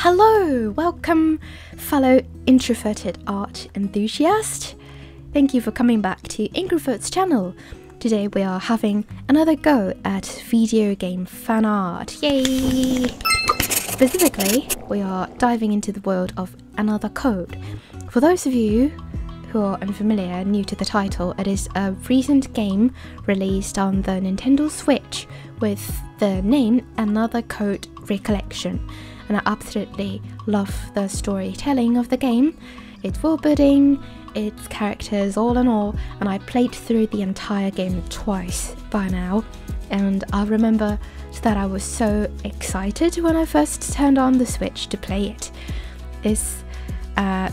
Hello! Welcome, fellow introverted art enthusiast. Thank you for coming back to Introvert's channel. Today we are having another go at video game fan art. Yay! Specifically, we are diving into the world of Another Code. For those of you who are unfamiliar, new to the title, it is a recent game released on the Nintendo Switch with the name Another Code Recollection. And I absolutely love the storytelling of the game. It's world building, its characters, all in all, and I played through the entire game twice by now, and I remember that I was so excited when I first turned on the Switch to play it. This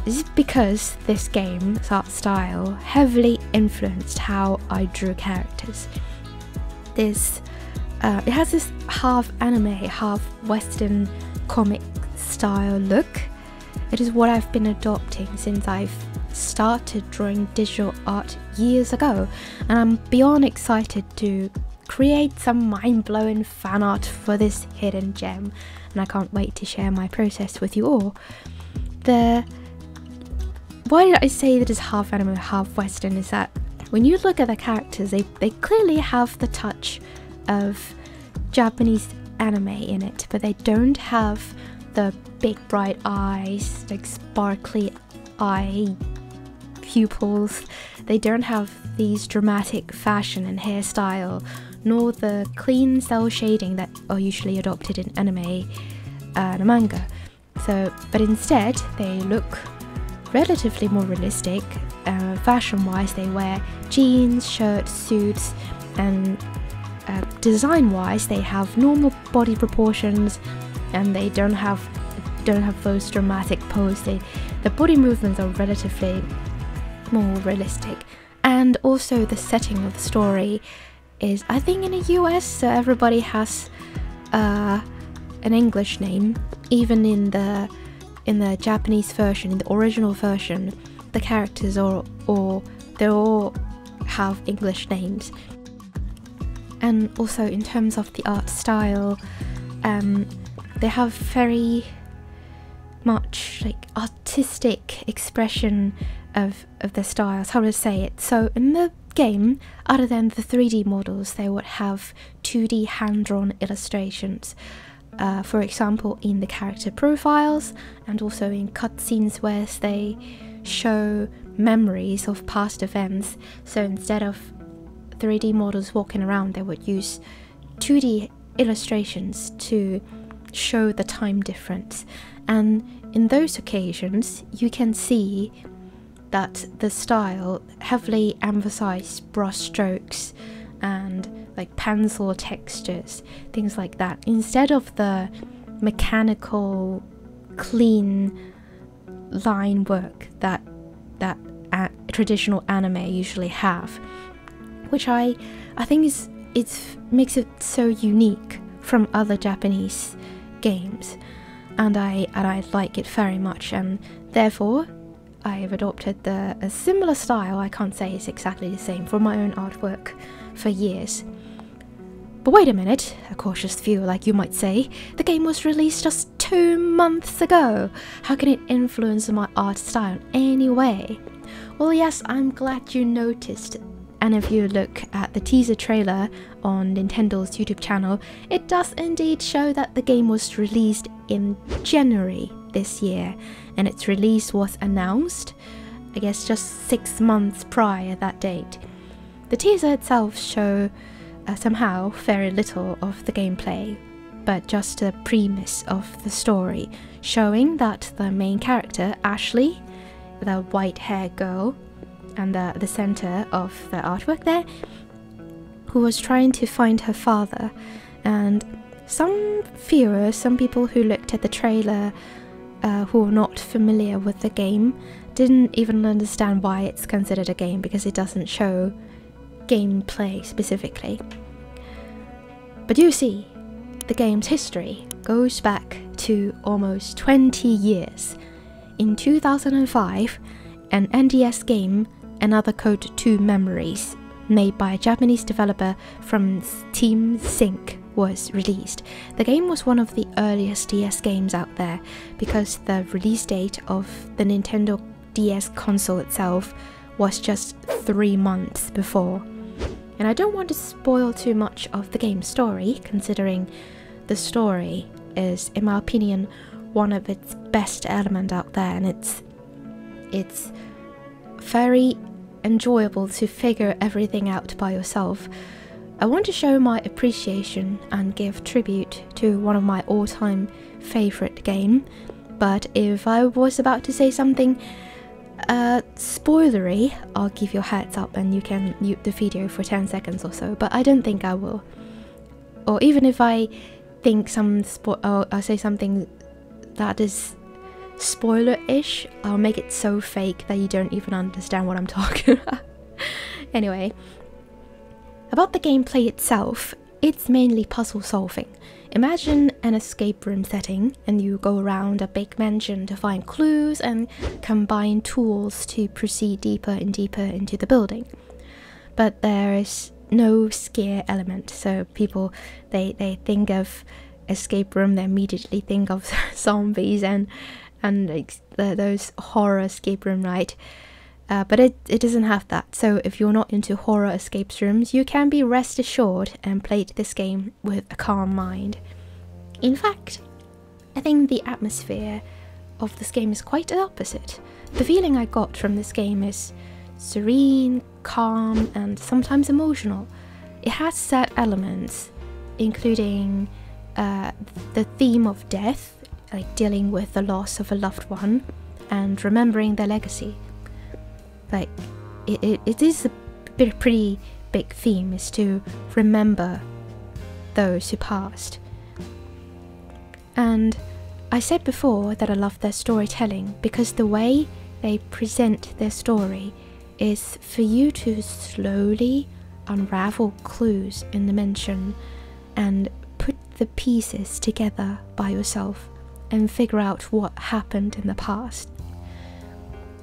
is because this game's art style heavily influenced how I drew characters. It has this half anime, half Western comic style look. It is what I've been adopting since I've started drawing digital art years ago, and I'm beyond excited to create some mind-blowing fan art for this hidden gem, and I can't wait to share my process with you all. Why did I say that it's half anime, half Western is that when you look at the characters, they clearly have the touch of Japanese anime in it, but they don't have the big bright eyes, like sparkly eye pupils. They don't have these dramatic fashion and hairstyle, nor the clean cell shading that are usually adopted in anime and manga. But instead they look relatively more realistic. Fashion-wise, they wear jeans, shirts, suits, and design-wise, they have normal body proportions, and they don't have those dramatic poses. The body movements are relatively more realistic, and also the setting of the story is, I think, in the US, so everybody has an English name. Even in the Japanese version, in the original version, the characters they all have English names. And also in terms of the art style, they have very much like artistic expression of the styles, how to say it. So in the game, other than the 3D models, they would have 2D hand-drawn illustrations. For example, in the character profiles, and also in cutscenes where they show memories of past events. So instead of 3D models walking around, they would use 2D illustrations to show the time difference. And in those occasions, you can see that the style heavily emphasized brushstrokes and like pencil textures, things like that, instead of the mechanical, clean line work that traditional anime usually have, which I think makes it so unique from other Japanese games, and I like it very much, and therefore I have adopted a similar style. I can't say it's exactly the same for my own artwork for years. But wait a minute, a cautious view, like you might say. The game was released just 2 months ago. How can it influence my art style anyway? Well, yes, I'm glad you noticed. And if you look at the teaser trailer on Nintendo's YouTube channel, it does indeed show that the game was released in January this year, and its release was announced, I guess, just 6 months prior that date. The teaser itself shows somehow very little of the gameplay, but just the premise of the story, showing that the main character, Ashley, the white-haired girl, and the center of the artwork there, who was trying to find her father. And some viewers, some people who looked at the trailer who are not familiar with the game, didn't even understand why it's considered a game, because it doesn't show gameplay specifically. But you see, the game's history goes back to almost 20 years. In 2005, an NDS game, Another Code 2 Memories, made by a Japanese developer from Team Sync, was released. The game was one of the earliest DS games out there because the release date of the Nintendo DS console itself was just 3 months before. And I don't want to spoil too much of the game's story, considering the story is, in my opinion, one of its best elements out there, and it's very enjoyable to figure everything out by yourself. I want to show my appreciation and give tribute to one of my all-time favorite game, but if I was about to say something spoilery, I'll give you a heads up and you can mute the video for 10 seconds or so, but I don't think I will. Or even if I think I'll say something that is spoiler-ish, I'll make it so fake that you don't even understand what I'm talking about. Anyway, about the gameplay itself, it's mainly puzzle solving. Imagine an escape room setting and you go around a big mansion to find clues and combine tools to proceed deeper and deeper into the building. But there is no scare element, so people, they think of escape room, they immediately think of zombies and like those horror escape room, right? But it doesn't have that. So if you're not into horror escape rooms, you can be rest assured and play this game with a calm mind. In fact, I think the atmosphere of this game is quite the opposite. The feeling I got from this game is serene, calm, and sometimes emotional. It has sad elements, including the theme of death, like dealing with the loss of a loved one and remembering their legacy. Like it is a pretty big theme, is to remember those who passed. And I said before that I love their storytelling because the way they present their story is for you to slowly unravel clues in the mansion and put the pieces together by yourself and figure out what happened in the past.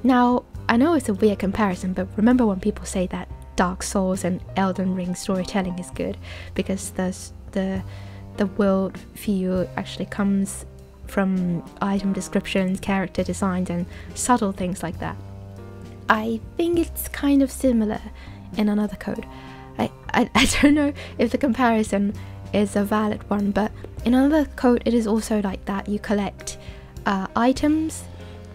Now, I know it's a weird comparison, but remember when people say that Dark Souls and Elden Ring storytelling is good because the world view actually comes from item descriptions, character designs, and subtle things like that. I think it's kind of similar in another code. I don't know if the comparison is a valid one, but in another code it is also like that. You collect items.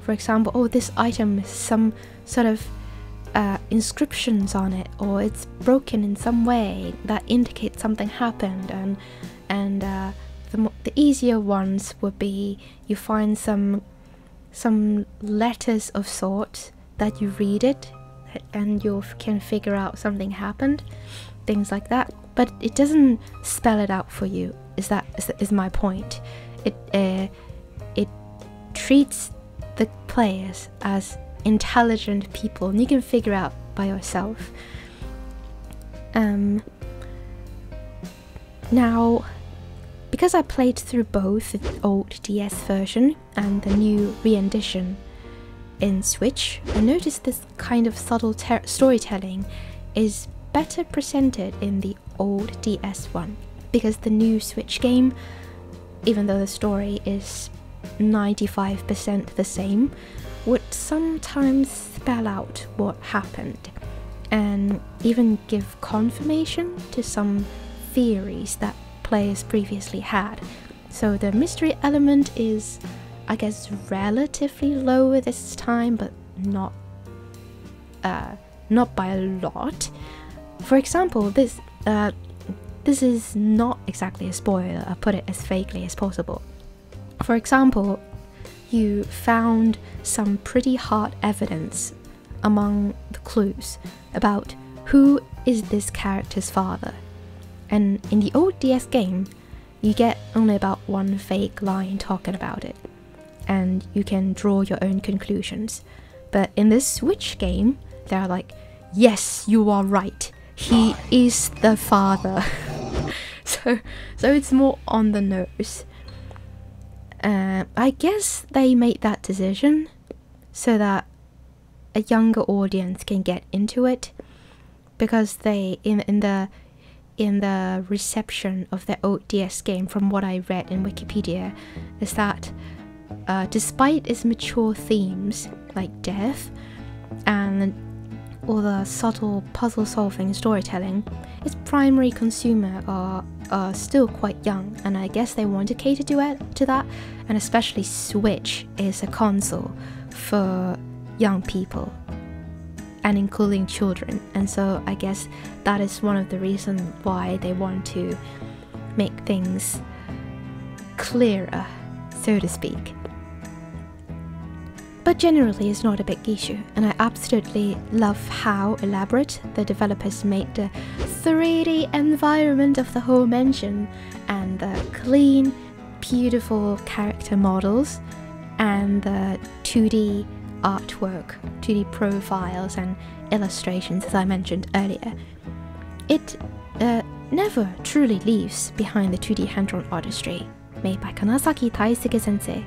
For example, oh, this item has some sort of inscriptions on it, or it's broken in some way that indicates something happened, and the easier ones would be you find some letters of sorts that you read it and you can figure out something happened, things like that. But it doesn't spell it out for you. Is my point. It treats the players as intelligent people, and you can figure out by yourself. Now, because I played through both the old DS version and the new re-edition in Switch, I noticed this kind of subtle storytelling is better presented in the old DS one, because the new Switch game, even though the story is 95% the same, would sometimes spell out what happened and even give confirmation to some theories that players previously had. So the mystery element is, I guess, relatively low this time, but not by a lot. For example, this is not exactly a spoiler. I'll put it as vaguely as possible. For example, you found some pretty hard evidence among the clues about who is this character's father. And in the old DS game, you get only about one vague line talking about it, and you can draw your own conclusions. But in this Switch game, they're like, yes, you are right, he is the father. so it's more on the nose. I guess they made that decision so that a younger audience can get into it, because they in in the reception of the old DS game, from what I read in Wikipedia, is that despite its mature themes like death and all the subtle puzzle solving storytelling, its primary consumer are still quite young, and I guess they want to cater to that, and especially Switch is a console for young people and including children, and so I guess that is one of the reasons why they want to make things clearer, so to speak. But generally it's not a big issue, and I absolutely love how elaborate the developers made the 3D environment of the whole mansion, and the clean, beautiful character models, and the 2D artwork, 2D profiles and illustrations, as I mentioned earlier. It never truly leaves behind the 2D hand-drawn artistry made by Kanazaki Taisuke sensei,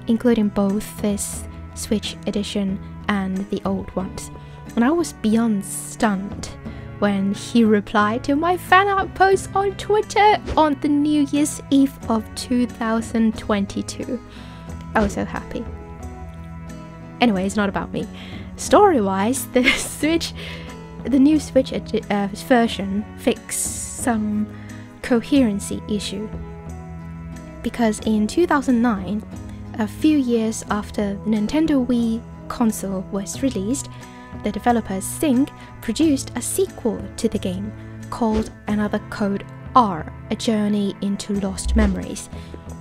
including both this Switch edition and the old ones. And I was beyond stunned when he replied to my fan art post on Twitter on the New Year's Eve of 2022. I was so happy. Anyway, it's not about me. Story-wise, the new Switch version fixed some coherency issue, because in 2009, a few years after the Nintendo Wii console was released, the developers Sync produced a sequel to the game called Another Code R, A Journey into Lost Memories.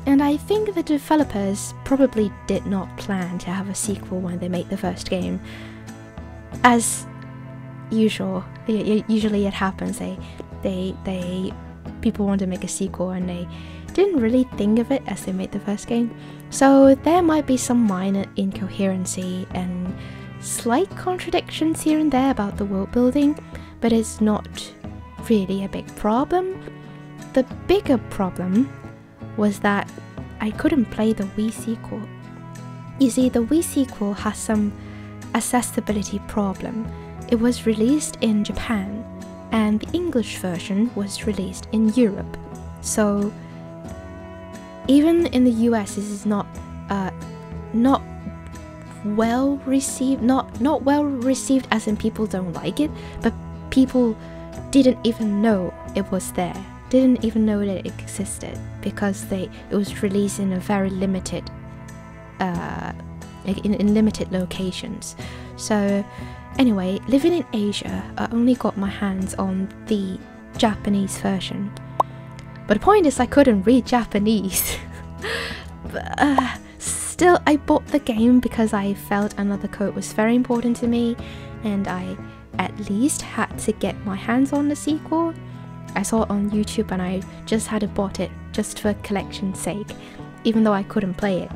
And I think the developers probably did not plan to have a sequel when they made the first game. As usual, usually it happens, people want to make a sequel and they didn't really think of it as they made the first game. So there might be some minor incoherency and slight contradictions here and there about the world building, but it's not really a big problem. The bigger problem was that I couldn't play the Wii sequel. You see, the Wii sequel has some accessibility problem. It was released in Japan, and the English version was released in Europe. So even in the US, this is not well received. Not well received as in people don't like it, but people didn't even know it was there. Didn't even know that it existed, because it was released in a very limited, in limited locations. So anyway, living in Asia, I only got my hands on the Japanese version. But the point is, I couldn't read Japanese. But, still, I bought the game because I felt Another Code was very important to me, and I at least had to get my hands on the sequel. I saw it on YouTube and I just had to bought it just for collection's sake, even though I couldn't play it.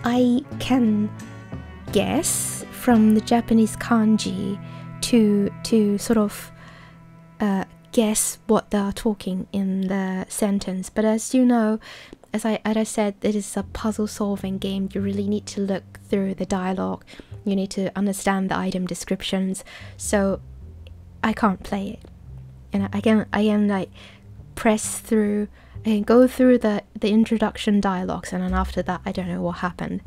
I can guess from the Japanese kanji to sort of guess what they are talking in the sentence, but as you know, as I said, it is a puzzle solving game. You really need to look through the dialogue, you need to understand the item descriptions, so I can't play it. And I can like press through and go through the introduction dialogues, and then after that I don't know what happened.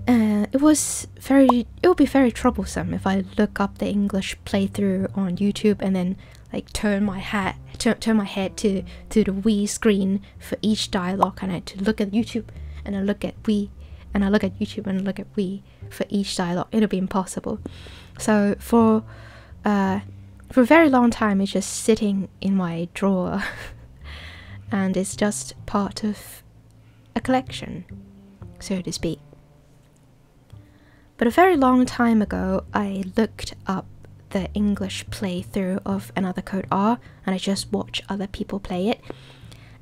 It would be very troublesome if I look up the English playthrough on YouTube and then like turn my head to the Wii screen for each dialogue, and I had to look at YouTube and I look at Wii, and I look at YouTube and I look at Wii for each dialogue. It'll be impossible. So for a very long time it's just sitting in my drawer and it's just part of a collection, so to speak. But a very long time ago I looked up the English playthrough of Another Code R, and I just watched other people play it,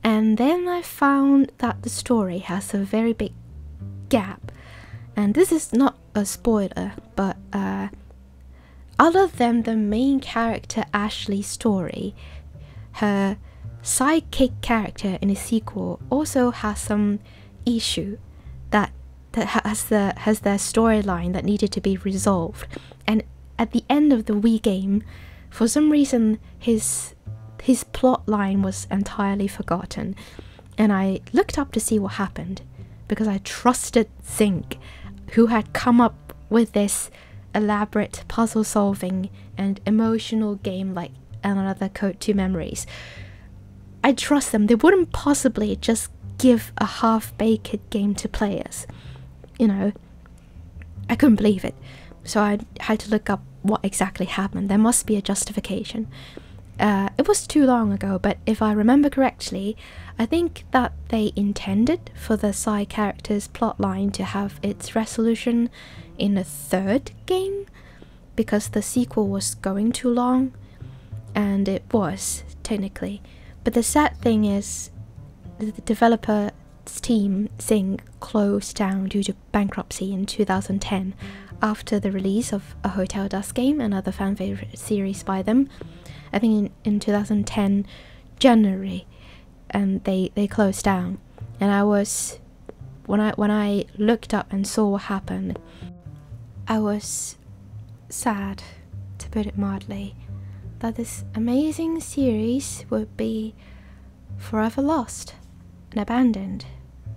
and then I found that the story has a very big gap. And this is not a spoiler, but other than the main character Ashley's story, her sidekick character in the sequel also has some issue that has their storyline that needed to be resolved. And at the end of the Wii game, for some reason his plot line was entirely forgotten, and I looked up to see what happened because I trusted Zinc, who had come up with this elaborate puzzle solving and emotional game like Another Code to Memories. I trust them. They wouldn't possibly just give a half-baked game to players. You know, I couldn't believe it. So I had to look up what exactly happened. There must be a justification. It was too long ago, but if I remember correctly, I think that they intended for the side character's plotline to have its resolution in a third game, because the sequel was going too long, and it was, technically. But the sad thing is, the developer's team, Zing, closed down due to bankruptcy in 2010 after the release of A Hotel Dusk game, another fan favorite series by them. I think in 2010 January, and they closed down. And I was, when I looked up and saw what happened, I was sad, to put it mildly, that this amazing series would be forever lost and abandoned.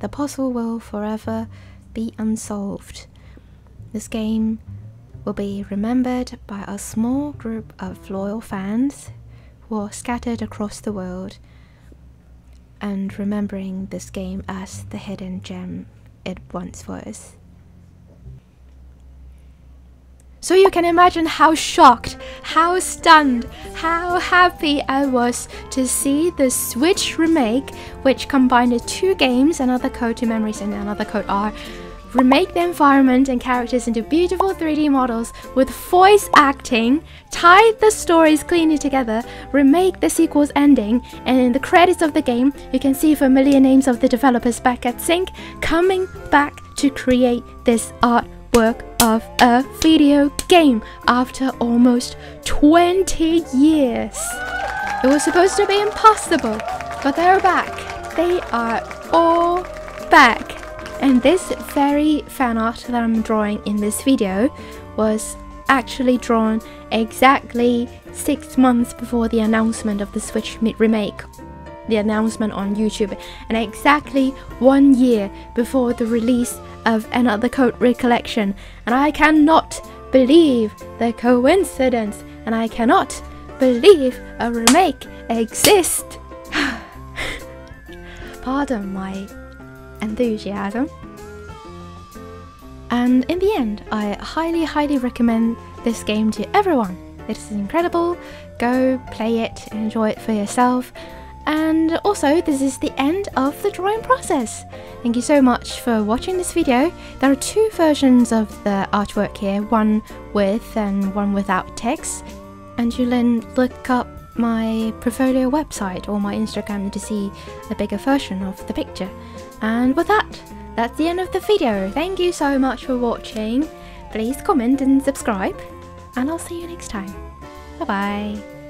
The puzzle will forever be unsolved. This game will be remembered by a small group of loyal fans who are scattered across the world, and remembering this game as the hidden gem it once was. So you can imagine how shocked, how stunned, how happy I was to see the Switch remake, which combined the two games, Another Code to Memories and Another Code R, remake the environment and characters into beautiful 3D models with voice acting, tie the stories cleanly together, remake the sequel's ending, and in the credits of the game you can see familiar names of the developers back at Sync coming back to create this artwork of a video game after almost 20 years. It was supposed to be impossible, but they're back. They are all back. And this very fan art that I'm drawing in this video was actually drawn exactly 6 months before the announcement of the Switch remake, the announcement on YouTube, and exactly 1 year before the release of Another Code Recollection. And I cannot believe the coincidence, and I cannot believe a remake exists. Pardon my enthusiasm. And in the end, I highly recommend this game to everyone. It is incredible. Go play it, enjoy it for yourself. And also, this is the end of the drawing process. Thank you so much for watching this video. There are two versions of the artwork here, one with and one without text. And you can look up my portfolio website or my Instagram to see a bigger version of the picture. And with that, that's the end of the video. Thank you so much for watching. Please comment and subscribe, and I'll see you next time. Bye bye.